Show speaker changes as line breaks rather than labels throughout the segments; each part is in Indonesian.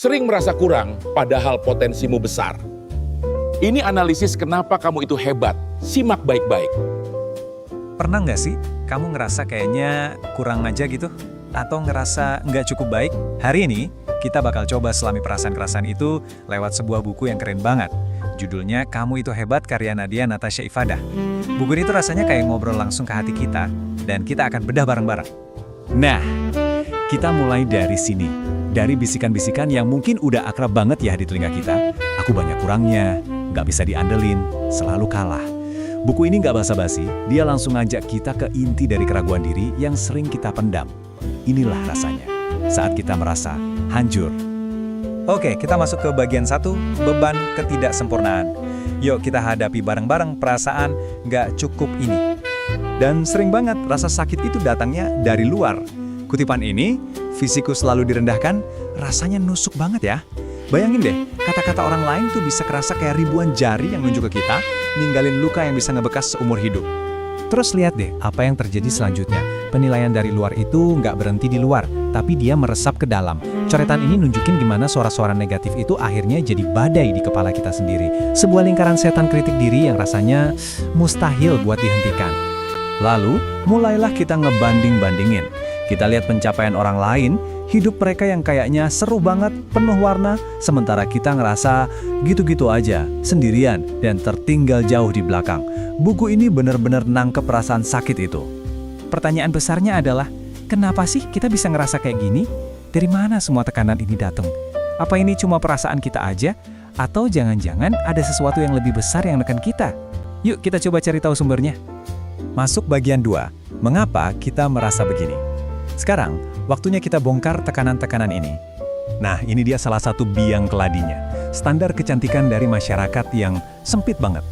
sering merasa kurang padahal potensimu besar. Ini analisis kenapa kamu itu hebat. Simak baik-baik.
Pernah nggak sih kamu ngerasa kayaknya kurang aja gitu? Atau ngerasa nggak cukup baik? Hari ini kita bakal coba selami perasaan-kerasaan itu lewat sebuah buku yang keren banget. Judulnya Kamu Itu Hebat karya Nadia Natasha Ifadah. Buku ini tuh rasanya kayak ngobrol langsung ke hati kita dan kita akan bedah bareng-bareng. Nah, kita mulai dari sini. Dari bisikan-bisikan yang mungkin udah akrab banget ya di telinga kita. Aku banyak kurangnya, nggak bisa diandelin, selalu kalah. Buku ini nggak basa-basi, dia langsung ngajak kita ke inti dari keraguan diri yang sering kita pendam. Inilah rasanya, saat kita merasa hancur. Oke, kita masuk ke bagian 1, beban ketidaksempurnaan. Yuk kita hadapi bareng-bareng perasaan nggak cukup ini. Dan sering banget rasa sakit itu datangnya dari luar. Kutipan ini, fisikku selalu direndahkan, rasanya nusuk banget ya. Bayangin deh, kata-kata orang lain tuh bisa kerasa kayak ribuan jari yang nunjuk ke kita, ninggalin luka yang bisa ngebekas seumur hidup. Terus lihat deh apa yang terjadi selanjutnya. Penilaian dari luar itu nggak berhenti di luar, tapi dia meresap ke dalam. Coretan ini nunjukin gimana suara-suara negatif itu akhirnya jadi badai di kepala kita sendiri. Sebuah lingkaran setan kritik diri yang rasanya mustahil buat dihentikan. Lalu, mulailah kita ngebanding-bandingin. Kita lihat pencapaian orang lain, hidup mereka yang kayaknya seru banget, penuh warna, sementara kita ngerasa gitu-gitu aja, sendirian, dan tertinggal jauh di belakang. Buku ini benar-benar nangkep perasaan sakit itu. Pertanyaan besarnya adalah, kenapa sih kita bisa ngerasa kayak gini? Dari mana semua tekanan ini datang? Apa ini cuma perasaan kita aja? Atau jangan-jangan ada sesuatu yang lebih besar yang menekan kita? Yuk kita coba cari tahu sumbernya. Masuk bagian 2, mengapa kita merasa begini? Sekarang, waktunya kita bongkar tekanan-tekanan ini. Nah, ini dia salah satu biang keladinya. Standar kecantikan dari masyarakat yang sempit banget.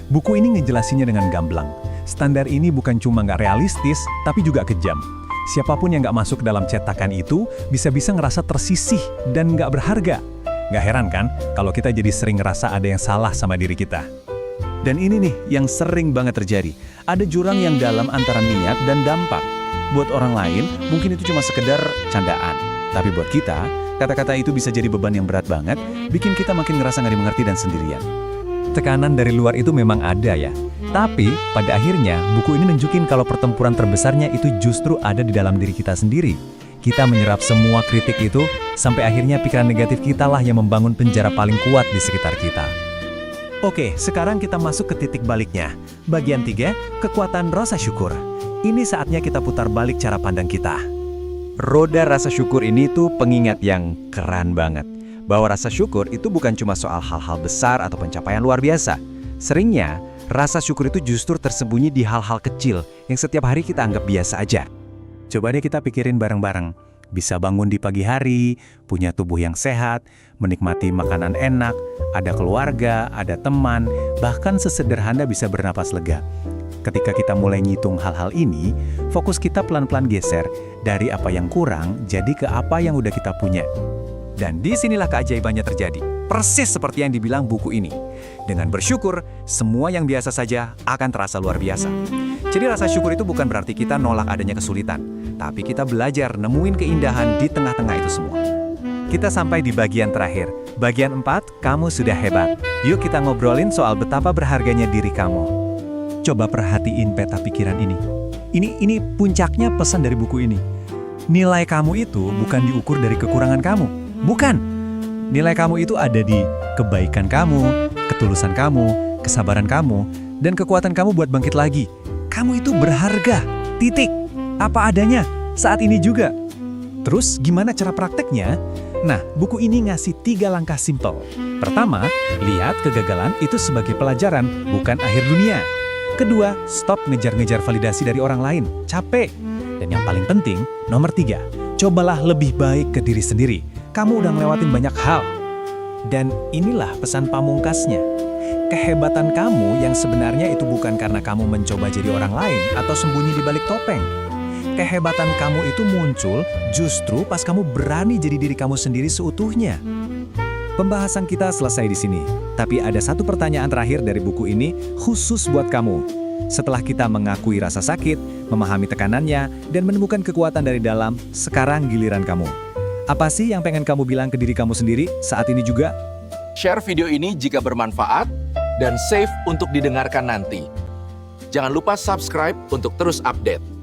Buku ini ngejelasinnya dengan gamblang. Standar ini bukan cuma nggak realistis, tapi juga kejam. Siapapun yang nggak masuk dalam cetakan itu, bisa-bisa ngerasa tersisih dan nggak berharga. Nggak heran kan, kalau kita jadi sering ngerasa ada yang salah sama diri kita. Dan ini nih, yang sering banget terjadi. Ada jurang yang dalam antara niat dan dampak. Buat orang lain, mungkin itu cuma sekedar candaan. Tapi buat kita, kata-kata itu bisa jadi beban yang berat banget, bikin kita makin ngerasa nggak dimengerti dan sendirian. Tekanan dari luar itu memang ada ya. Tapi, pada akhirnya, buku ini nunjukin kalau pertempuran terbesarnya itu justru ada di dalam diri kita sendiri. Kita menyerap semua kritik itu, sampai akhirnya pikiran negatif kita lah yang membangun penjara paling kuat di sekitar kita. Oke, sekarang kita masuk ke titik baliknya. Bagian 3, kekuatan rasa syukur. Ini saatnya kita putar balik cara pandang kita. Roda rasa syukur ini tuh pengingat yang keren banget. Bahwa rasa syukur itu bukan cuma soal hal-hal besar atau pencapaian luar biasa. Seringnya, rasa syukur itu justru tersembunyi di hal-hal kecil yang setiap hari kita anggap biasa aja. Coba deh kita pikirin bareng-bareng. Bisa bangun di pagi hari, punya tubuh yang sehat, menikmati makanan enak, ada keluarga, ada teman, bahkan sesederhana bisa bernapas lega. Ketika kita mulai ngitung hal-hal ini, fokus kita pelan-pelan geser dari apa yang kurang jadi ke apa yang udah kita punya. Dan disinilah keajaibannya terjadi. Persis seperti yang dibilang buku ini. Dengan bersyukur, semua yang biasa saja akan terasa luar biasa. Jadi rasa syukur itu bukan berarti kita nolak adanya kesulitan, tapi kita belajar nemuin keindahan di tengah-tengah itu semua. Kita sampai di bagian terakhir. Bagian 4, kamu sudah hebat. Yuk kita ngobrolin soal betapa berharganya diri kamu. Coba perhatiin peta pikiran ini. Ini puncaknya pesan dari buku ini. Nilai kamu itu bukan diukur dari kekurangan kamu. Bukan. Nilai kamu itu ada di kebaikan kamu, ketulusan kamu, kesabaran kamu, dan kekuatan kamu buat bangkit lagi. Kamu itu berharga. Titik. Apa adanya. Saat ini juga. Terus gimana cara prakteknya? Nah, buku ini ngasih 3 langkah simpel. Pertama, lihat kegagalan itu sebagai pelajaran, bukan akhir dunia. Kedua, stop ngejar-ngejar validasi dari orang lain. Capek. Dan yang paling penting, nomor 3, cobalah lebih baik ke diri sendiri. Kamu udah ngelewatin banyak hal. Dan inilah pesan pamungkasnya. Kehebatan kamu yang sebenarnya itu bukan karena kamu mencoba jadi orang lain atau sembunyi di balik topeng. Kehebatan kamu itu muncul justru pas kamu berani jadi diri kamu sendiri seutuhnya. Pembahasan kita selesai di sini, tapi ada satu pertanyaan terakhir dari buku ini khusus buat kamu. Setelah kita mengakui rasa sakit, memahami tekanannya, dan menemukan kekuatan dari dalam, sekarang giliran kamu. Apa sih yang pengen kamu bilang ke diri kamu sendiri saat ini juga?
Share video ini jika bermanfaat dan save untuk didengarkan nanti. Jangan lupa subscribe untuk terus update.